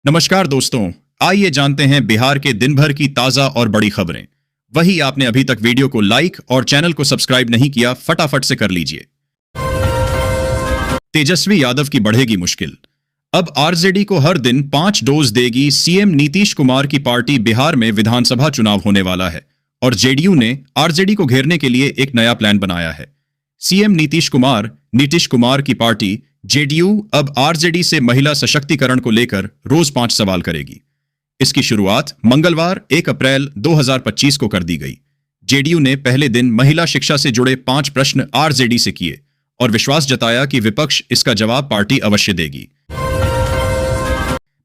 नमस्कार दोस्तों। आइए जानते हैं बिहार के दिन भर की ताजा और बड़ी खबरें। वही आपने अभी तक वीडियो को लाइक और चैनल को सब्सक्राइब नहीं किया, फटाफट से कर लीजिए। तेजस्वी यादव की बढ़ेगी मुश्किल। अब आरजेडी को हर दिन 5 डोज देगी सीएम नीतीश कुमार की पार्टी। बिहार में विधानसभा चुनाव होने वाला है और जेडीयू ने आरजेडी को घेरने के लिए एक नया प्लान बनाया है। सीएम नीतीश कुमार की पार्टी जेडीयू अब आरजेडी से महिला सशक्तिकरण को लेकर रोज 5 सवाल करेगी। इसकी शुरुआत मंगलवार 1 अप्रैल 2025 को कर दी गई। जेडीयू ने पहले दिन महिला शिक्षा से जुड़े 5 प्रश्न आरजेडी से किए और विश्वास जताया कि विपक्ष इसका जवाब पार्टी अवश्य देगी।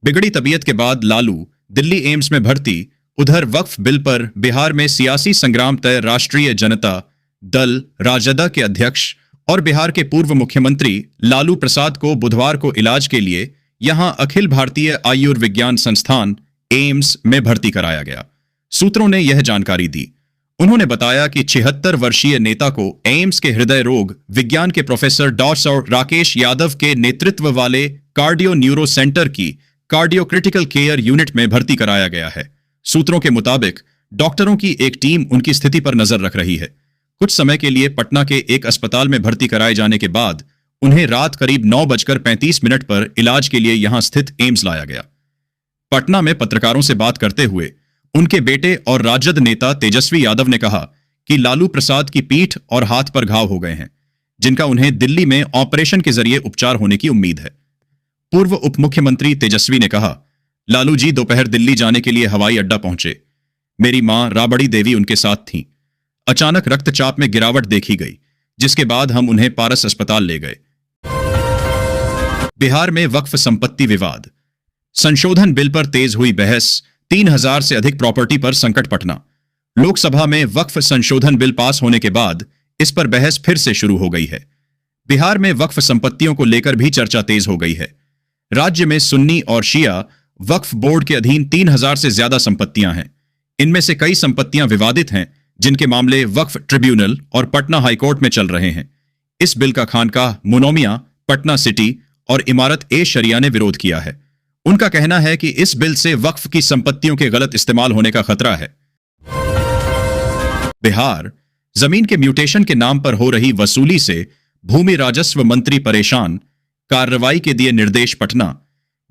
बिगड़ी तबीयत के बाद लालू दिल्ली एम्स में भर्ती। उधर वक्फ बिल पर बिहार में सियासी संग्राम तय। राष्ट्रीय जनता दल राजद के अध्यक्ष और बिहार के पूर्व मुख्यमंत्री लालू प्रसाद को बुधवार को इलाज के लिए यहां अखिल भारतीय आयुर्विज्ञान संस्थान एम्स में भर्ती कराया गया। सूत्रों ने यह जानकारी दी। उन्होंने बताया कि 76 वर्षीय नेता को एम्स के हृदय रोग विज्ञान के प्रोफेसर डॉक्टर राकेश यादव के नेतृत्व वाले कार्डियो न्यूरो सेंटर की कार्डियो क्रिटिकल केयर यूनिट में भर्ती कराया गया है। सूत्रों के मुताबिक डॉक्टरों की एक टीम उनकी स्थिति पर नजर रख रही है। कुछ समय के लिए पटना के एक अस्पताल में भर्ती कराए जाने के बाद उन्हें रात करीब 9:35 पर इलाज के लिए यहां स्थित एम्स लाया गया। पटना में पत्रकारों से बात करते हुए उनके बेटे और राजद नेता तेजस्वी यादव ने कहा कि लालू प्रसाद की पीठ और हाथ पर घाव हो गए हैं, जिनका उन्हें दिल्ली में ऑपरेशन के जरिए उपचार होने की उम्मीद है। पूर्व उप मुख्यमंत्री तेजस्वी ने कहा, लालू जी दोपहर दिल्ली जाने के लिए हवाई अड्डा पहुंचे। मेरी मां राबड़ी देवी उनके साथ थीं। अचानक रक्तचाप में गिरावट देखी गई, जिसके बाद हम उन्हें पारस अस्पताल ले गए। बिहार में वक्फ संपत्ति विवाद। संशोधन बिल पर तेज हुई बहस। 3000 से अधिक प्रॉपर्टी पर संकट। पटना लोकसभा में वक्फ संशोधन बिल पास होने के बाद इस पर बहस फिर से शुरू हो गई है। बिहार में वक्फ संपत्तियों को लेकर भी चर्चा तेज हो गई है। राज्य में सुन्नी और शिया वक्फ बोर्ड के अधीन 3000 से ज्यादा संपत्तियां हैं। इनमें से कई संपत्तियां विवादित हैं, जिनके मामले वक्फ ट्रिब्यूनल और पटना हाईकोर्ट में चल रहे हैं। इस बिल का खानकाह मुनोमिया, पटना सिटी और इमारत ए शरिया ने विरोध किया है। उनका कहना है कि इस बिल से वक्फ की संपत्तियों के गलत इस्तेमाल होने का खतरा है। बिहार जमीन के म्यूटेशन के नाम पर हो रही वसूली से भूमि राजस्व मंत्री परेशान। कार्रवाई के दिए निर्देश। पटना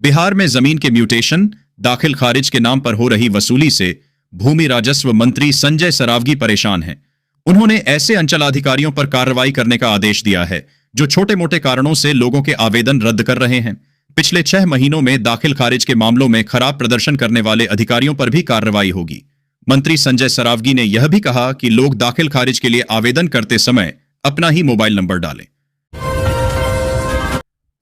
बिहार में जमीन के म्यूटेशन, दाखिल खारिज के नाम पर हो रही वसूली से भूमि राजस्व मंत्री संजय सरावगी परेशान हैं। उन्होंने ऐसे अंचलाधिकारियों पर कार्रवाई करने का आदेश दिया है जो छोटे मोटे कारणों से लोगों के आवेदन रद्द कर रहे हैं। पिछले 6 महीनों में दाखिल खारिज के मामलों में खराब प्रदर्शन करने वाले अधिकारियों पर भी कार्रवाई होगी। मंत्री संजय सरावगी ने यह भी कहा कि लोग दाखिल खारिज के लिए आवेदन करते समय अपना ही मोबाइल नंबर डालें।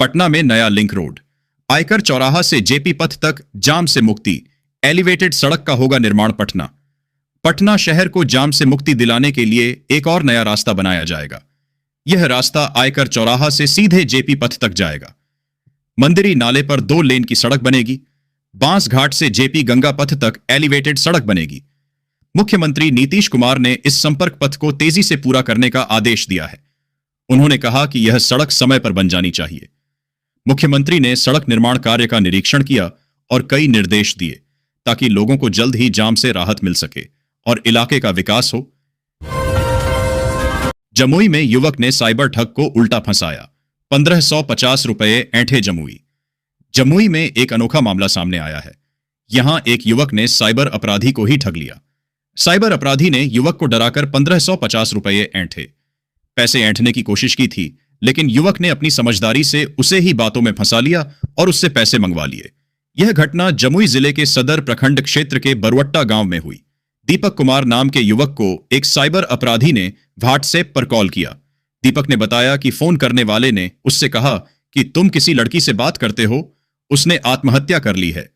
पटना में नया लिंक रोड। आयकर चौराहा से जेपी पथ तक जाम से मुक्ति। एलिवेटेड सड़क का होगा निर्माण। पटना शहर को जाम से मुक्ति दिलाने के लिए एक और नया रास्ता बनाया जाएगा। यह रास्ता आयकर चौराहा से सीधे जेपी पथ तक जाएगा। मंदिरी नाले पर 2 लेन की सड़क बनेगी। बांस घाट से जेपी गंगा पथ तक एलिवेटेड सड़क बनेगी। मुख्यमंत्री नीतीश कुमार ने इस संपर्क पथ को तेजी से पूरा करने का आदेश दिया है। उन्होंने कहा कि यह सड़क समय पर बन जानी चाहिए। मुख्यमंत्री ने सड़क निर्माण कार्य का निरीक्षण किया और कई निर्देश दिए ताकि लोगों को जल्द ही जाम से राहत मिल सके और इलाके का विकास हो। जमुई में युवक ने साइबर ठग को उल्टा फंसाया। 1550 रुपए ऐंठे जमुई। जमुई में एक अनोखा मामला सामने आया है। यहां एक युवक ने साइबर अपराधी को ही ठग लिया। साइबर अपराधी ने युवक को डराकर 1550 रुपए ऐंठे। पैसे ऐंठने की कोशिश की थी, लेकिन युवक ने अपनी समझदारी से उसे ही बातों में फंसा लिया और उससे पैसे मंगवा लिए। यह घटना जमुई जिले के सदर प्रखंड क्षेत्र के बरवट्टा गांव में हुई। दीपक कुमार नाम के युवक को एक साइबर अपराधी ने व्हाट्सएप पर कॉल किया। दीपक ने बताया कि फोन करने वाले ने उससे कहा कि तुम किसी लड़की से बात करते हो, उसने आत्महत्या कर ली है,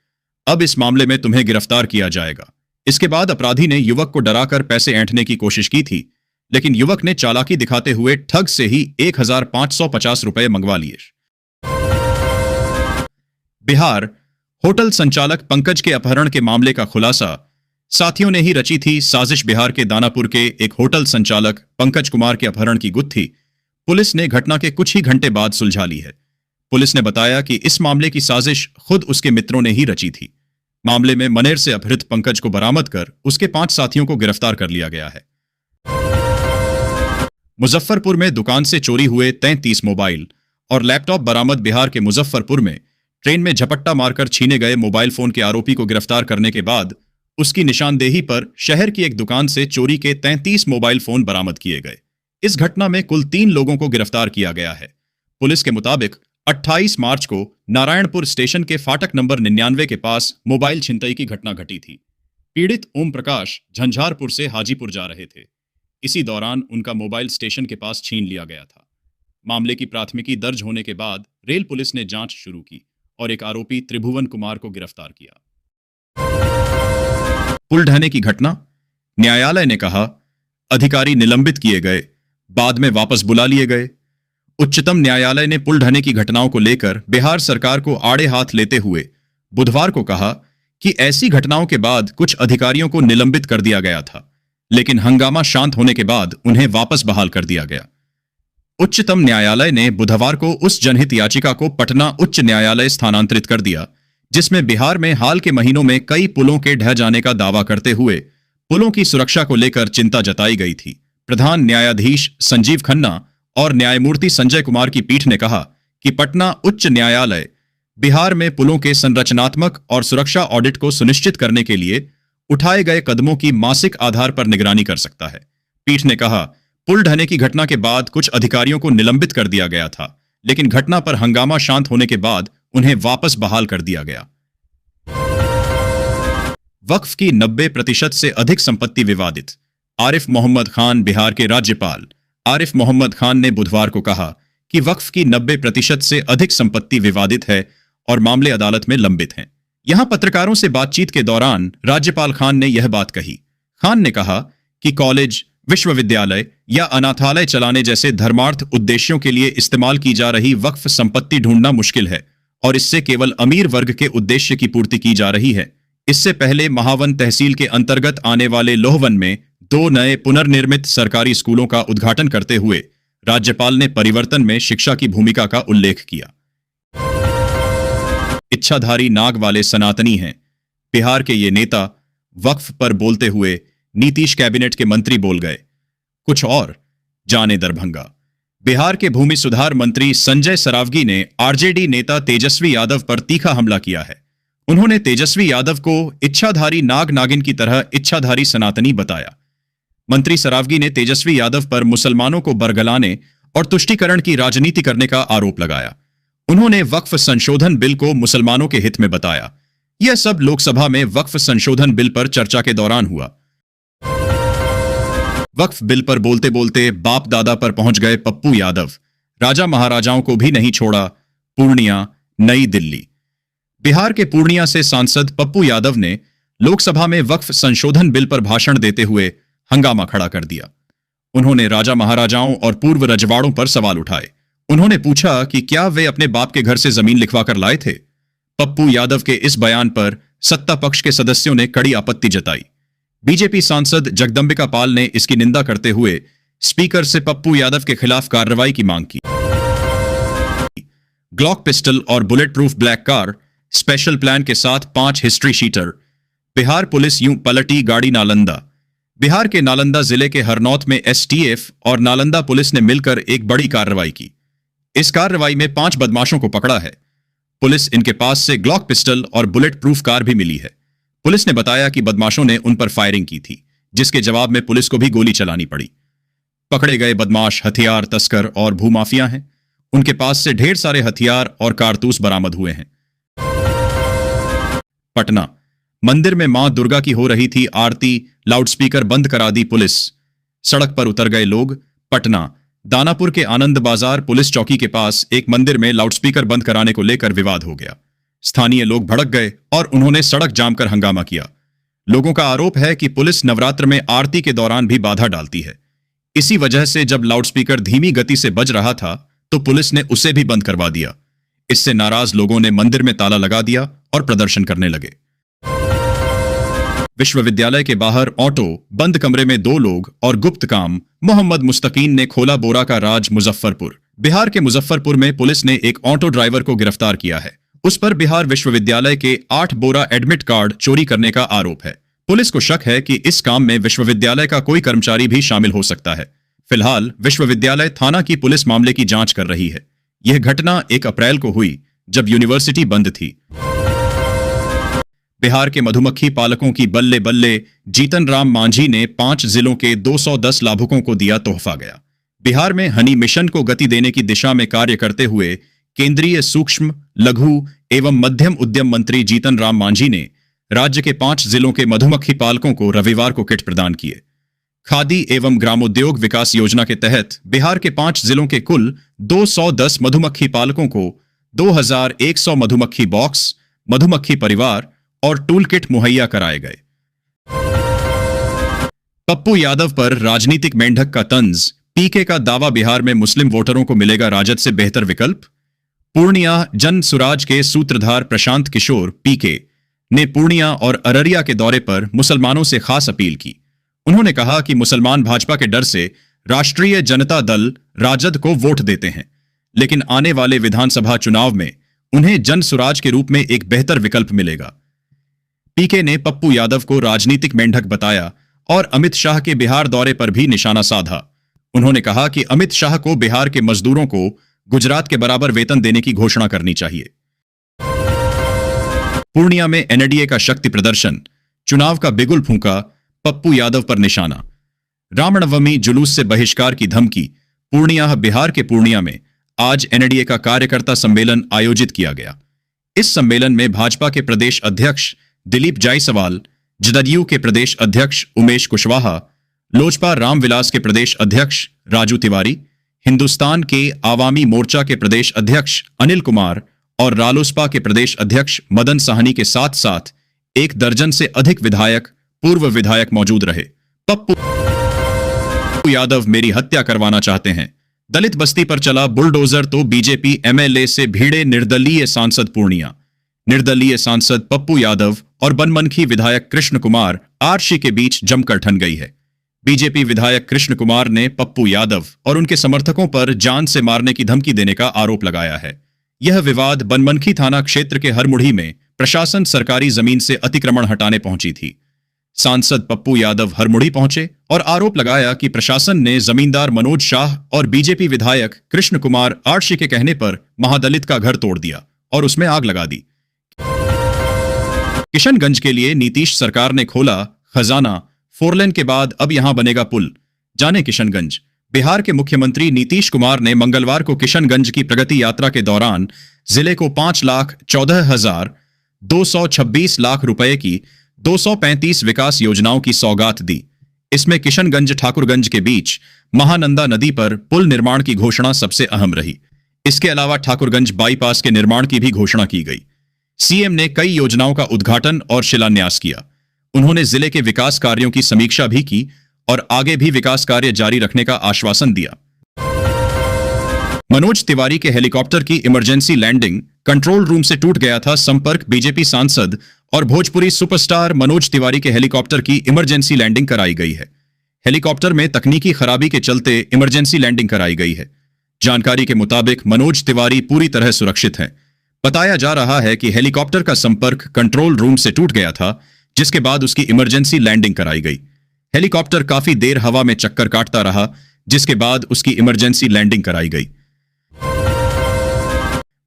अब इस मामले में तुम्हें गिरफ्तार किया जाएगा। इसके बाद अपराधी ने युवक को डराकर पैसे ऐंठने की कोशिश की थी, लेकिन युवक ने चालाकी दिखाते हुए ठग से ही 1550 रुपए मंगवा लिए। बिहार होटल संचालक पंकज के अपहरण के मामले का खुलासा। साथियों ने ही रची थी साजिश। बिहार के दानापुर के एक होटल संचालक पंकज कुमार के अपहरण की गुत्थी पुलिस ने घटना के कुछ ही घंटे बाद सुलझा ली है। पुलिस ने बताया कि इस मामले की साजिश खुद उसके मित्रों ने ही रची थी। मामले में मनेर से अपहृत पंकज को बरामद कर उसके 5 साथियों को गिरफ्तार कर लिया गया है। मुजफ्फरपुर में दुकान से चोरी हुए 33 मोबाइल और लैपटॉप बरामद। बिहार के मुजफ्फरपुर में ट्रेन में झपट्टा मारकर छीने गए मोबाइल फोन के आरोपी को गिरफ्तार करने के बाद उसकी निशानदेही पर शहर की एक दुकान से चोरी के 33 मोबाइल फोन बरामद किए गए। इस घटना में कुल 3 लोगों को गिरफ्तार किया गया है। पुलिस के मुताबिक 28 मार्च को नारायणपुर स्टेशन के फाटक नंबर 99 के पास मोबाइल छिनतई की घटना घटी थी। पीड़ित ओम प्रकाश झंझारपुर से हाजीपुर जा रहे थे। इसी दौरान उनका मोबाइल स्टेशन के पास छीन लिया गया था। मामले की प्राथमिकी दर्ज होने के बाद रेल पुलिस ने जांच शुरू की और एक आरोपी त्रिभुवन कुमार को गिरफ्तार किया। पुल ढहने की घटना, न्यायालय ने कहा अधिकारी निलंबित किए गए, बाद में वापस बुला लिए गए। उच्चतम न्यायालय ने पुल ढहने की घटनाओं को लेकर बिहार सरकार को आड़े हाथ लेते हुए बुधवार को कहा कि ऐसी घटनाओं के बाद कुछ अधिकारियों को निलंबित कर दिया गया था, लेकिन हंगामा शांत होने के बाद उन्हें वापस बहाल कर दिया गया। उच्चतम न्यायालय ने बुधवार को उस जनहित याचिका को पटना उच्च न्यायालय स्थानांतरित कर दिया जिसमें बिहार में हाल के महीनों में कई पुलों के ढह जाने का दावा करते हुए पुलों की सुरक्षा को लेकर चिंता जताई गई थी। प्रधान न्यायाधीश संजीव खन्ना और न्यायमूर्ति संजय कुमार की पीठ ने कहा कि पटना उच्च न्यायालय बिहार में पुलों के संरचनात्मक और सुरक्षा ऑडिट को सुनिश्चित करने के लिए उठाए गए कदमों की मासिक आधार पर निगरानी कर सकता है। पीठ ने कहा पुल ढहने की घटना के बाद कुछ अधिकारियों को निलंबित कर दिया गया था, लेकिन घटना पर हंगामा शांत होने के बाद उन्हें वापस बहाल कर दिया गया। वक्फ की 90% से अधिक संपत्ति विवादित। आरिफ मोहम्मद खान। बिहार के राज्यपाल आरिफ मोहम्मद खान ने बुधवार को कहा कि वक्फ की 90% से अधिक संपत्ति विवादित है और मामले अदालत में लंबित हैं। यहां पत्रकारों से बातचीत के दौरान राज्यपाल खान ने यह बात कही। खान ने कहा कि कॉलेज, विश्वविद्यालय या अनाथालय चलाने जैसे धर्मार्थ उद्देश्यों के लिए इस्तेमाल की जा रही वक्फ संपत्ति ढूंढना मुश्किल है और इससे केवल अमीर वर्ग के उद्देश्य की पूर्ति की जा रही है। इससे पहले महावन तहसील के अंतर्गत आने वाले लोहवन में 2 नए पुनर्निर्मित सरकारी स्कूलों का उद्घाटन करते हुए राज्यपाल ने परिवर्तन में शिक्षा की भूमिका का उल्लेख किया। इच्छाधारी नाग वाले सनातनी हैं। बिहार के ये नेता वक्फ पर बोलते हुए नीतीश कैबिनेट के मंत्री बोल गए कुछ और, जाने दरभंगा। बिहार के भूमि सुधार मंत्री संजय सरावगी ने आरजेडी नेता तेजस्वी यादव पर तीखा हमला किया है। उन्होंने तेजस्वी यादव को इच्छाधारी नाग नागिन की तरह इच्छाधारी सनातनी बताया। मंत्री सरावगी ने तेजस्वी यादव पर मुसलमानों को बरगलाने और तुष्टीकरण की राजनीति करने का आरोप लगाया। उन्होंने वक्फ संशोधन बिल को मुसलमानों के हित में बताया। यह सब लोकसभा में वक्फ संशोधन बिल पर चर्चा के दौरान हुआ। वक्फ बिल पर बोलते बोलते बाप दादा पर पहुंच गए पप्पू यादव। राजा महाराजाओं को भी नहीं छोड़ा। पूर्णिया, नई दिल्ली। बिहार के पूर्णिया से सांसद पप्पू यादव ने लोकसभा में वक्फ संशोधन बिल पर भाषण देते हुए हंगामा खड़ा कर दिया। उन्होंने राजा महाराजाओं और पूर्व रजवाड़ों पर सवाल उठाए। उन्होंने पूछा कि क्या वे अपने बाप के घर से जमीन लिखवा कर लाए थे। पप्पू यादव के इस बयान पर सत्ता पक्ष के सदस्यों ने कड़ी आपत्ति जताई। बीजेपी सांसद जगदंबिका पाल ने इसकी निंदा करते हुए स्पीकर से पप्पू यादव के खिलाफ कार्रवाई की मांग की। ग्लॉक पिस्टल और bullet proof black car, special plan के साथ 5 हिस्ट्री शीटर। बिहार पुलिस यूं पलटी गाड़ी नालंदा। बिहार के नालंदा जिले के हरनौत में एसटीएफ और नालंदा पुलिस ने मिलकर एक बड़ी कार्रवाई की। इस कार्रवाई में 5 बदमाशों को पकड़ा है। पुलिस इनके पास से ग्लॉक पिस्टल और बुलेट प्रूफ कार भी मिली है। पुलिस ने बताया कि बदमाशों ने उन पर फायरिंग की थी, जिसके जवाब में पुलिस को भी गोली चलानी पड़ी। पकड़े गए बदमाश हथियार तस्कर और भूमाफिया हैं। उनके पास से ढेर सारे हथियार और कारतूस बरामद हुए हैं। पटना मंदिर में मां दुर्गा की हो रही थी आरती, लाउडस्पीकर बंद करा दी पुलिस। सड़क पर उतर गए लोग। पटना दानापुर के आनंद बाजार पुलिस चौकी के पास एक मंदिर में लाउडस्पीकर बंद कराने को लेकर विवाद हो गया। स्थानीय लोग भड़क गए और उन्होंने सड़क जाम कर हंगामा किया। लोगों का आरोप है कि पुलिस नवरात्र में आरती के दौरान भी बाधा डालती है। इसी वजह से जब लाउडस्पीकर धीमी गति से बज रहा था तो पुलिस ने उसे भी बंद करवा दिया। इससे नाराज लोगों ने मंदिर में ताला लगा दिया और प्रदर्शन करने लगे। विश्वविद्यालय के बाहर ऑटो, बंद कमरे में 2 लोग और गुप्त काम। मोहम्मद मुस्तकीन ने खोला बोरा का राज। मुजफ्फरपुर बिहार के मुजफ्फरपुर में पुलिस ने एक ऑटो ड्राइवर को गिरफ्तार किया है। उस पर बिहार विश्वविद्यालय के 8 बोरा एडमिट कार्ड चोरी करने का आरोप है। पुलिस को शक है कि इस काम में विश्वविद्यालय का कोई कर्मचारी भी शामिल हो सकता है। फिलहाल विश्वविद्यालय थाना की पुलिस मामले की जांच कर रही है। यह घटना 1 अप्रैल को हुई, जब यूनिवर्सिटी बंद थी। बिहार के मधुमक्खी पालकों की बल्ले बल्ले जीतन राम मांझी ने 5 जिलों के 210 लाभुकों को दिया तोहफा गया। बिहार में हनी मिशन को गति देने की दिशा में कार्य करते हुए केंद्रीय सूक्ष्म, लघु एवं मध्यम उद्यम मंत्री जीतन राम मांझी ने राज्य के 5 जिलों के मधुमक्खी पालकों को रविवार को किट प्रदान किए। खादी एवं ग्रामोद्योग विकास योजना के तहत बिहार के 5 जिलों के कुल 210 मधुमक्खी पालकों को 2100 मधुमक्खी बॉक्स, मधुमक्खी परिवार और टूल किट मुहैया कराए गए। पप्पू यादव पर राजनीतिक मेंढक का तंज, पीके का दावा, बिहार में मुस्लिम वोटरों को मिलेगा राजद से बेहतर विकल्प। पूर्णिया जन सुराज के सूत्रधार प्रशांत किशोर पीके ने पूर्णिया और अररिया के दौरे पर मुसलमानों से खास अपील की। उन्होंने कहा कि मुसलमान भाजपा के डर से राष्ट्रीय जनता दल राजद को वोट देते हैं, लेकिन आने वाले विधानसभा चुनाव में उन्हें जन सुराज के रूप में एक बेहतर विकल्प मिलेगा। पीके ने पप्पू यादव को राजनीतिक मेंढक बताया और अमित शाह के बिहार दौरे पर भी निशाना साधा। उन्होंने कहा कि अमित शाह को बिहार के मजदूरों को गुजरात के बराबर वेतन देने की घोषणा करनी चाहिए। पूर्णिया में एनडीए का शक्ति प्रदर्शन, चुनाव का बिगुल फूंका, पप्पू यादव पर निशाना। रामनवमी जुलूस से बहिष्कार की धमकी। पूर्णिया, बिहार के पूर्णिया में आज एनडीए का कार्यकर्ता सम्मेलन आयोजित किया गया। इस सम्मेलन में भाजपा के प्रदेश अध्यक्ष दिलीप जायसवाल, जदयू के प्रदेश अध्यक्ष उमेश कुशवाहा, लोजपा रामविलास के प्रदेश अध्यक्ष राजू तिवारी, हिंदुस्तान के आवामी मोर्चा के प्रदेश अध्यक्ष अनिल कुमार और रालोसपा के प्रदेश अध्यक्ष मदन साहनी के साथ साथ 1 दर्जन से अधिक विधायक, पूर्व विधायक मौजूद रहे। पप्पू यादव मेरी हत्या करवाना चाहते हैं। दलित बस्ती पर चला बुलडोजर तो बीजेपी एमएलए से भिड़े निर्दलीय सांसद। पूर्णिया निर्दलीय सांसद पप्पू यादव और बनमनखी विधायक कृष्ण कुमार आरसी के बीच जमकर ठन गई है। बीजेपी विधायक कृष्ण कुमार ने पप्पू यादव और उनके समर्थकों पर जान से मारने की धमकी देने का आरोप लगाया है। यह विवाद बनमनखी थाना क्षेत्र के हरमुढ़ी में प्रशासन सरकारी जमीन से अतिक्रमण हटाने पहुंची थी। सांसद पप्पू यादव हरमुढ़ी पहुंचे और आरोप लगाया कि प्रशासन ने जमींदार मनोज शाह और बीजेपी विधायक कृष्ण कुमार आरसी के कहने पर महादलित का घर तोड़ दिया और उसमें आग लगा दी। किशनगंज के लिए नीतीश सरकार ने खोला खजाना, 4 लेन के बाद अब यहां बनेगा पुल। जाने किशनगंज। बिहार के मुख्यमंत्री नीतीश कुमार ने मंगलवार को किशनगंज की प्रगति यात्रा के दौरान जिले को 5,14,226 लाख रुपए की 235 विकास योजनाओं की सौगात दी। इसमें किशनगंज ठाकुरगंज के बीच महानंदा नदी पर पुल निर्माण की घोषणा सबसे अहम रही। इसके अलावा ठाकुरगंज बाईपास के निर्माण की भी घोषणा की गई। सीएम ने कई योजनाओं का उद्घाटन और शिलान्यास किया। उन्होंने जिले के विकास कार्यों की समीक्षा भी की और आगे भी विकास कार्य जारी रखने का आश्वासन दिया। मनोज तिवारी के हेलीकॉप्टर की इमरजेंसी लैंडिंग, कंट्रोल रूम से टूट गया था संपर्क। बीजेपी सांसद और भोजपुरी सुपरस्टार मनोज तिवारी के हेलीकॉप्टर की इमरजेंसी लैंडिंग कराई गई है। हेलीकॉप्टर में तकनीकी खराबी के चलते इमरजेंसी लैंडिंग कराई गई है। जानकारी के मुताबिक मनोज तिवारी पूरी तरह सुरक्षित हैं। बताया जा रहा है कि हेलीकॉप्टर का संपर्क कंट्रोल रूम से टूट गया था, जिसके बाद उसकी इमरजेंसी लैंडिंग कराई गई। हेलीकॉप्टर काफी देर हवा में चक्कर काटता रहा, जिसके बाद उसकी इमरजेंसी लैंडिंग कराई गई।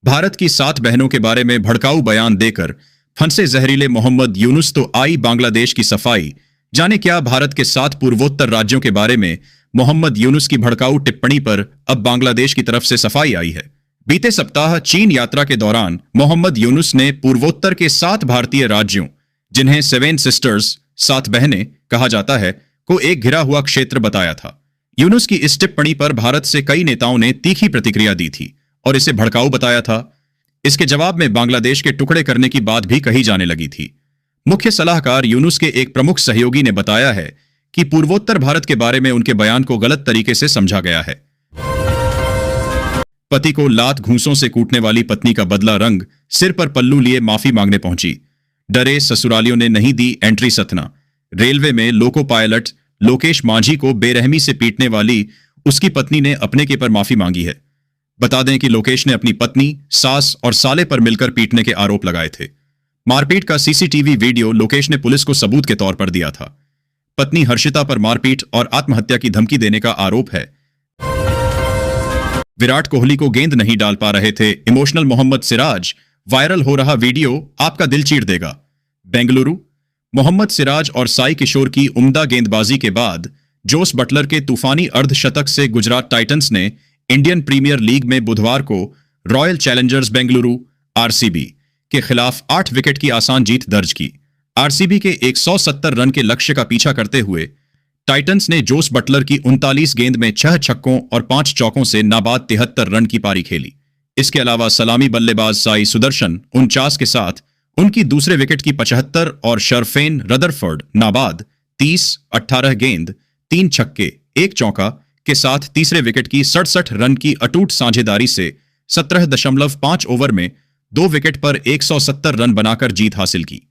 भारत की 7 बहनों के बारे में भड़काऊ बयान देकर फंसे जहरीले मोहम्मद यूनुस तो आई बांग्लादेश की सफाई। जाने क्या भारत के 7 पूर्वोत्तर राज्यों के बारे में मोहम्मद यूनुस की भड़काऊ टिप्पणी पर अब बांग्लादेश की तरफ से सफाई आई है। बीते सप्ताह चीन यात्रा के दौरान मोहम्मद यूनुस ने पूर्वोत्तर के 7 भारतीय राज्यों, जिन्हें 7 सिस्टर्स 7 बहनें कहा जाता है, को एक घिरा हुआ क्षेत्र बताया था। यूनुस की इस टिप्पणी पर भारत से कई नेताओं ने तीखी प्रतिक्रिया दी थी और इसे भड़काऊ बताया था। इसके जवाब में बांग्लादेश के टुकड़े करने की बात भी कही जाने लगी थी। मुख्य सलाहकार यूनुस के एक प्रमुख सहयोगी ने बताया है कि पूर्वोत्तर भारत के बारे में उनके बयान को गलत तरीके से समझा गया है। पति को लात घूंसों से कूटने वाली पत्नी का बदला रंग, सिर पर पल्लू लिए माफी मांगने पहुंची। डरे ससुरालियों ने नहीं दी एंट्री सतना। रेलवे में लोको पायलट लोकेश मांझी को बेरहमी से पीटने वाली उसकी पत्नी ने अपने के पर माफी मांगी है। बता दें कि लोकेश ने अपनी पत्नी, सास और साले पर मिलकर पीटने के आरोप लगाए थे। मारपीट का सीसीटीवी वीडियो लोकेश ने पुलिस को सबूत के तौर पर दिया था। पत्नी हर्षिता पर मारपीट और आत्महत्या की धमकी देने का आरोप है। विराट कोहली को गेंद नहीं डाल पा रहे थे इमोशनल मोहम्मद सिराज, वायरल हो रहा वीडियो आपका दिल चीर देगा। बेंगलुरु, मोहम्मद सिराज और साई किशोर की उम्दा गेंदबाजी के बाद जोस बटलर के तूफानी अर्धशतक से गुजरात टाइटंस ने इंडियन प्रीमियर लीग में बुधवार को रॉयल चैलेंजर्स बेंगलुरु आरसीबी के खिलाफ 8 विकेट की आसान जीत दर्ज की। आरसीबी के 170 रन के लक्ष्य का पीछा करते हुए टाइटंस ने जोस बटलर की 39 गेंद में 6 छक्कों और 5 चौकों से नाबाद 73 रन की पारी खेली। इसके अलावा सलामी बल्लेबाज साई सुदर्शन 49 के साथ उनकी दूसरे विकेट की 75 और शरफेन रदरफोर्ड नाबाद 30, 18 गेंद, 3 छक्के, 1 चौका के साथ तीसरे विकेट की 67 रन की अटूट साझेदारी से 17.5 ओवर में 2 विकेट पर 170 रन बनाकर जीत हासिल की।